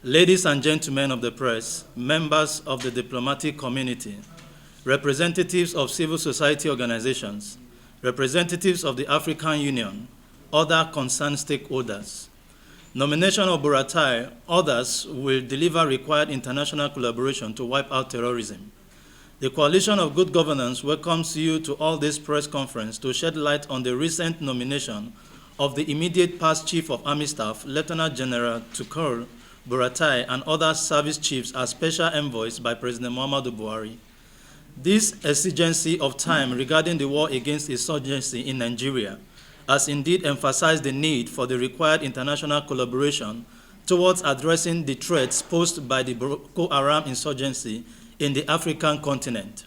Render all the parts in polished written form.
Ladies and gentlemen of the press, members of the diplomatic community, representatives of civil society organizations, representatives of the African Union, other concerned stakeholders. Nomination of Buratai, others will deliver required international collaboration to wipe out terrorism. The Coalition of Good Governance welcomes you to all this press conference to shed light on the recent nomination of the immediate past Chief of Army Staff, Lieutenant General Tukur Buratai, and other service chiefs as special envoys by President Muhammadu Buhari. This exigency of time regarding the war against insurgency in Nigeria has indeed emphasized the need for the required international collaboration towards addressing the threats posed by the Boko Haram insurgency in the African continent.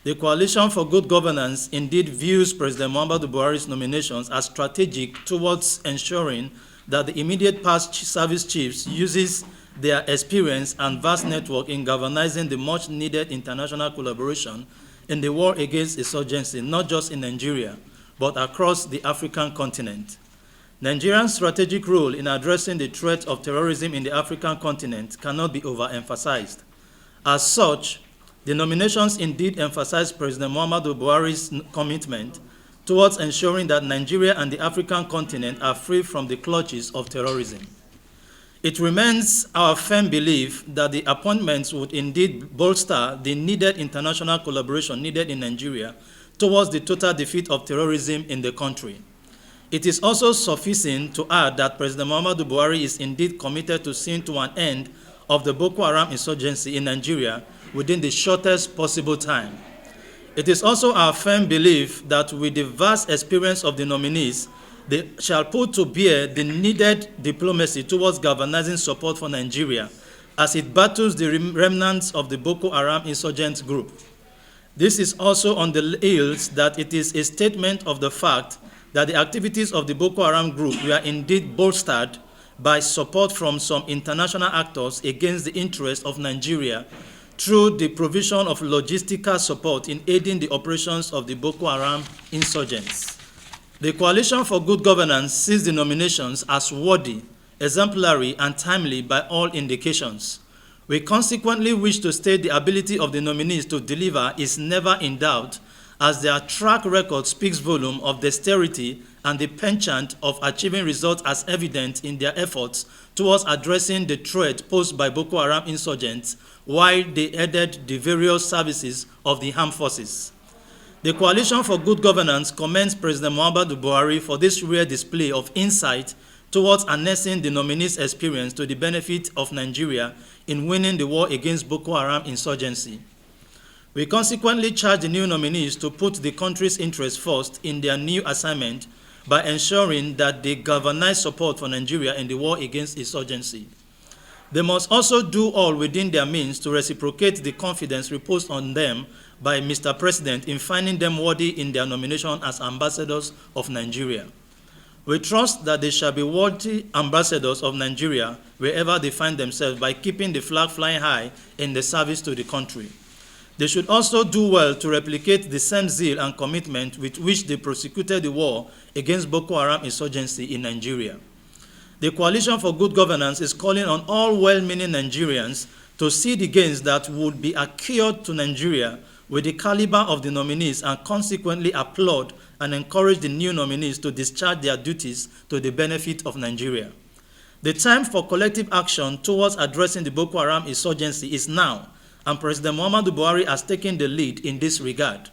The Coalition for Good Governance indeed views President Muhammadu Buhari's nominations as strategic towards ensuring that the immediate past service chiefs uses their experience and vast network in galvanizing the much-needed international collaboration in the war against insurgency, not just in Nigeria, but across the African continent. Nigeria's strategic role in addressing the threat of terrorism in the African continent cannot be overemphasized. As such, the nominations indeed emphasize President Muhammadu Buhari's commitment towards ensuring that Nigeria and the African continent are free from the clutches of terrorism. It remains our firm belief that the appointments would indeed bolster the needed international collaboration needed in Nigeria towards the total defeat of terrorism in the country. It is also sufficient to add that President Muhammadu Buhari is indeed committed to seeing to an end of the Boko Haram insurgency in Nigeria within the shortest possible time. It is also our firm belief that with the vast experience of the nominees, they shall put to bear the needed diplomacy towards galvanizing support for Nigeria as it battles the remnants of the Boko Haram insurgent group. This is also on the heels that it is a statement of the fact that the activities of the Boko Haram group were indeed bolstered by support from some international actors against the interests of Nigeria through the provision of logistical support in aiding the operations of the Boko Haram insurgents. The Coalition for Good Governance sees the nominations as worthy, exemplary, and timely by all indications. We consequently wish to state the ability of the nominees to deliver is never in doubt, as their track record speaks volume of dexterity and the penchant of achieving results as evident in their efforts towards addressing the threat posed by Boko Haram insurgents while they aided the various services of the armed forces. The Coalition for Good Governance commends President Muhammadu Buhari for this rare display of insight towards harnessing the nominees' experience to the benefit of Nigeria in winning the war against Boko Haram insurgency. We consequently charge the new nominees to put the country's interests first in their new assignment by ensuring that they galvanize support for Nigeria in the war against insurgency. They must also do all within their means to reciprocate the confidence reposed on them by Mr. President in finding them worthy in their nomination as ambassadors of Nigeria. We trust that they shall be worthy ambassadors of Nigeria wherever they find themselves by keeping the flag flying high in the service to the country. They should also do well to replicate the same zeal and commitment with which they prosecuted the war against Boko Haram insurgency in Nigeria. The Coalition for Good Governance is calling on all well-meaning Nigerians to see the gains that would be accrued to Nigeria with the caliber of the nominees and consequently applaud and encourage the new nominees to discharge their duties to the benefit of Nigeria. The time for collective action towards addressing the Boko Haram insurgency is now, and President Muhammadu Buhari has taken the lead in this regard.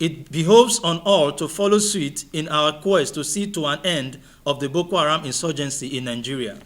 It behoves on all to follow suit in our quest to see to an end of the Boko Haram insurgency in Nigeria.